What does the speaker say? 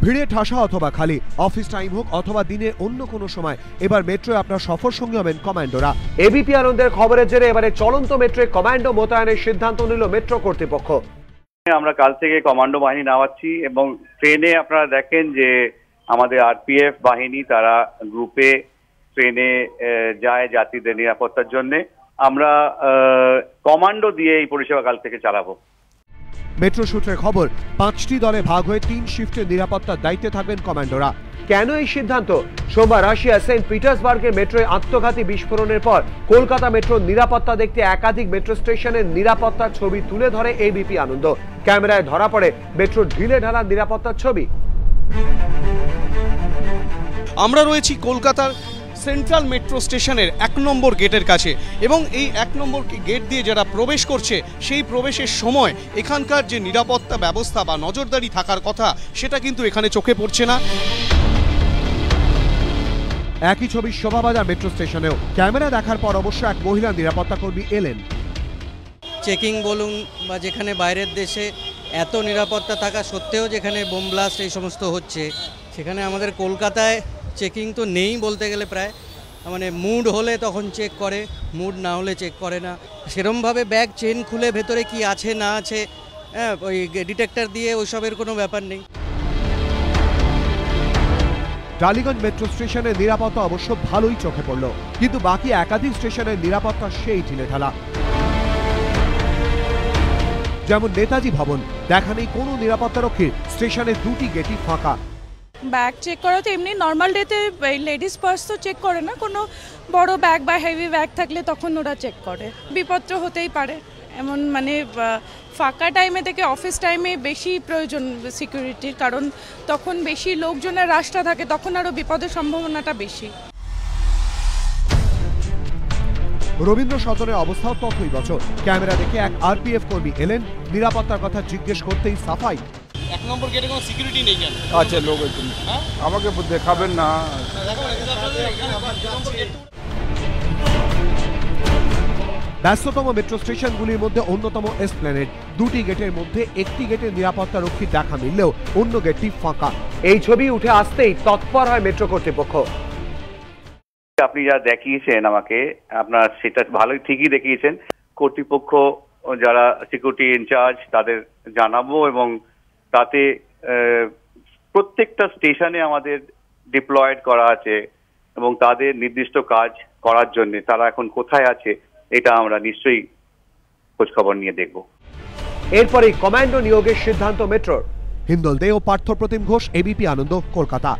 ভিড়ে ঠাসা অথবা খালি, অফিস টাইম হোক অথবা দিনে অন্য কোনো সময়, এবার মেট্রোয় আপনার সফর সঙ্গী হবেন কমান্ডোরা। এবিপি আনন্দের খবরের জেরে এবারে চলন্ত মেট্রোয় কমান্ডো মোতায়েনের সিদ্ধান্ত নিল মেট্রো কর্তৃপক্ষ। আমরা কাল থেকে কমান্ডো বাহিনী নামাচ্ছি এবং ট্রেনে আপনারা দেখেন যে আমাদের আরপিএফ বাহিনী তারা গ্রুপে ট্রেনে যায় যাত্রীদের নিরাপত্তার জন্য। আমরা কমান্ডো দিয়ে এই পরিষেবা কাল থেকে চালাবো। মেট্রো সূত্রের খবর, 5টি দলে ভাগ হয়ে 3 শিফটের নিরাপত্তার দায়িত্বে থাকবেন কমান্ডোরা। কেন এই সিদ্ধান্ত? সোমবার রাশিয়া সেন্ট পিটার্সবার্গের মেট্রোয় আত্মঘাতী বিস্ফোরণের পর কলকাতা মেট্রোর নিরাপত্তা দেখতে একাধিক মেট্রো স্টেশনের নিরাপত্তার ছবি তুলে ধরে এবিপি আনন্দ। ক্যামেরায় ধরা পড়ে মেট্রোর ঢিলে ঢালা নিরাপত্তার ছবি। আমরা রয়েছি কলকাতার সেন্ট্রাল মেট্রো স্টেশনের 1 নম্বর গেটের কাছে এবং এই 1 নম্বর গেট দিয়ে যারা প্রবেশ করছে সেই প্রবেশের সময় এখানকার যে নিরাপত্তা ব্যবস্থা বা নজরদারি থাকার কথা সেটা কিন্তু এখানে চোখে পড়ছে না। একই ছবি শোভাবাজার মেট্রো স্টেশনেও। ক্যামেরা দেখার পর অবশ্য এক মহিলা নিরাপত্তা কর্মী এলেন। চেকিং বলুন বা যেখানে বাইরের দেশে এত নিরাপত্তা থাকা সত্ত্বেও যেখানে বোম ব্লাস্ট এই সমস্ত হচ্ছে, সেখানে আমাদের কলকাতায় চেকিং তো নেই বলতে গেলে প্রায়। মানে মুড হলে তখন চেক করে, মুড না হলে চেক করে না। সেরমভাবে ব্যাগ চেন খুলে ভেতরে কি আছে না আছে ওই ডিটেক্টর দিয়ে ওইসবের কোনো ব্যাপার নেই। টালিগঞ্জ মেট্রো স্টেশনের নিরাপত্তা অবশ্য ভালোই চোখে পড়ল, কিন্তু বাকি একাধিক স্টেশনের নিরাপত্তা সেই ঢিলেঢালা। যেমন নেতাজি ভবন, দেখা নেই কোনো নিরাপত্তারক্ষী, স্টেশনের 2টি গেটই ফাঁকা। ব্যাগ চেক করা তো এমনি নর্মাল ডেতে লেডিস পার্স তো চেক করে না, কোনো বড় ব্যাগ বা হেভি ব্যাগ থাকলে তখন ওরা চেক করে। বিপদ তো হতেই পারে, এমন মানে ফাঁকা টাইমে থেকে অফিস টাইমে বেশি প্রয়োজন সিকিউরিটির, কারণ তখন বেশি লোকজনের রাস্তা থাকে, তখন আরও বিপদের সম্ভাবনাটা বেশি। রবীন্দ্র সদনের অবস্থাও ততই বছর। ক্যামেরা দেখে এক আরপিএফ কর্মী এলেন, নিরাপত্তার কথা জিজ্ঞেস করতেই সাফাই। 1 নম্বর গেটে কোনো সিকিউরিটি নেই কেন? আচ্ছা লোক আমাকে দেখাবেন না। ব্যস্ততম মেট্রো স্টেশনগুলির মধ্যে অন্যতম এসপ্ল্যানেড। 2টি গেটের মধ্যে একটি গেটের নিরাপত্তা রক্ষীর দেখা মিললেও অন্য গেটটি ফাঁকা। এই ছবি উঠে আসতেই তৎপর হয় মেট্রো কর্তৃপক্ষ। আপনি যা দেখিয়েছেন আমাকে, আপনার সেটা ভালোই ঠিকই দেখিয়েছেন। কর্তৃপক্ষ যারা সিকিউরিটি ইনচার্জ তাদের জানাবো এবং তাতে প্রত্যেকটা স্টেশনে আমাদের ডিপ্লয়েড করা আছে এবং তাদের নির্দিষ্ট কাজ করার জন্য তারা এখন কোথায় আছে এটা আমরা নিশ্চয়ই খোঁজখবর নিয়ে দেখব। এরপরেই কমান্ডো নিয়োগের সিদ্ধান্ত মেট্রোর। হিন্দল দে ও পার্থ প্রতিম ঘোষ, এবিপি আনন্দ, কলকাতা।